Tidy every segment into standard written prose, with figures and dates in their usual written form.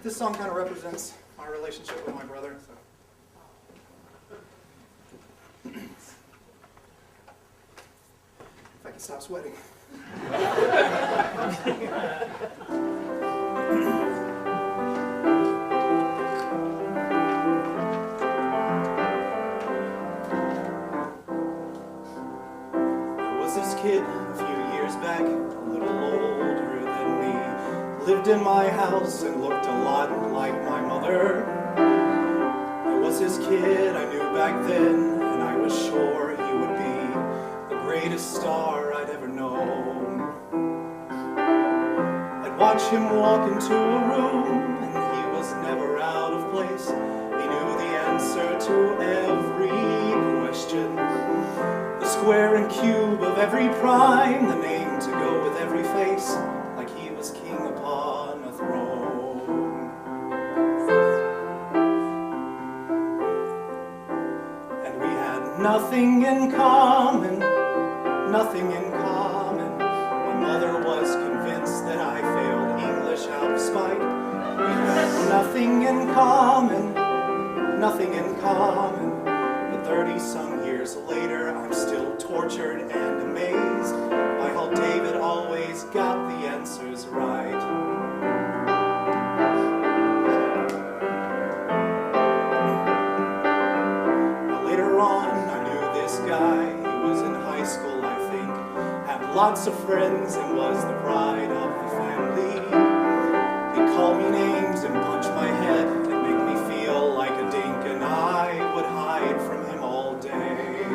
This song kind of represents my relationship with my brother. So. If I can stop sweating. There was this kid a few years back, a little older than me, lived in my house and looked a lot like my mother. There was this kid I knew back then, and I was sure he would be the greatest star I'd ever known. I'd watch him walk into a room, and he was never out of place. He knew the answer to every question, the square and cube of every prime, the name to go with every face, like he was king upon a throne. And we had nothing in common, nothing in common. My mother was convinced that I failed English out of spite. We had nothing in common, nothing in common. But 30-some years later, I'm still tortured and amazed by how David always got the answers right. Now later on, I knew this guy. He was in high school, I think, had lots of friends and was the pride of the family. He'd call me names and punch my head and make me feel like a dink, and I would hide from him all day.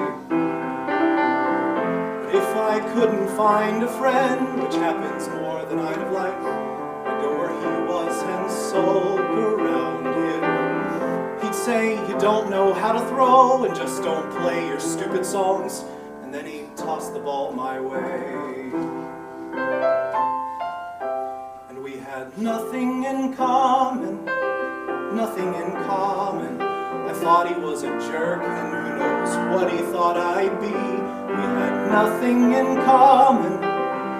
But if I couldn't find a friend, which happens more than I'd have liked, I'd go where he was and sulk around him. He'd say, "You don't know how to throw, and just don't play your stupid songs," and then he'd toss the ball my way. And we had nothing in common, nothing in common. I thought he was a jerk, and who knows what he thought I'd be. We had nothing in common,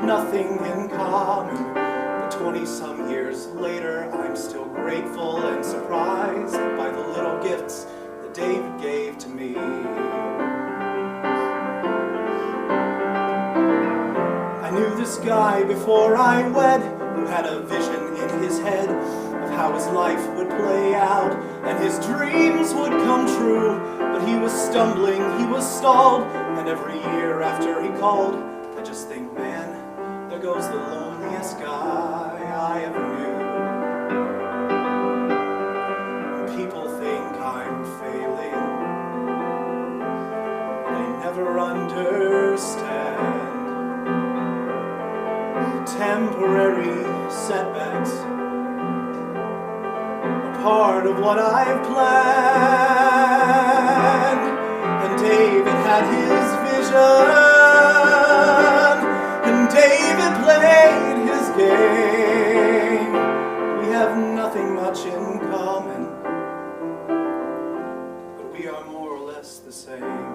nothing in common. But 20-some years later, I'm still grateful and surprised by the little gifts that David gave to me. I knew this guy before I wed, who had a vision in his head of how his life would play out, and his dreams would come true. But he was stumbling, he was stalled, and every year after he called, I just think, man, there goes the loneliest guy I ever knew. People think I'm failing, they never understand. Temporary setbacks are part of what I've planned. And David had his vision, and David played his game. We have nothing much in common, but we are more or less the same.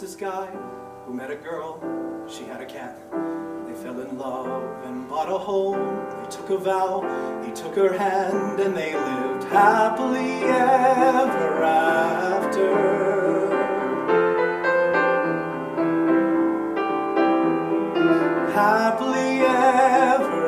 This guy who met a girl, she had a cat. They fell in love and bought a home. They took a vow, he took her hand, and they lived happily ever after. Happily ever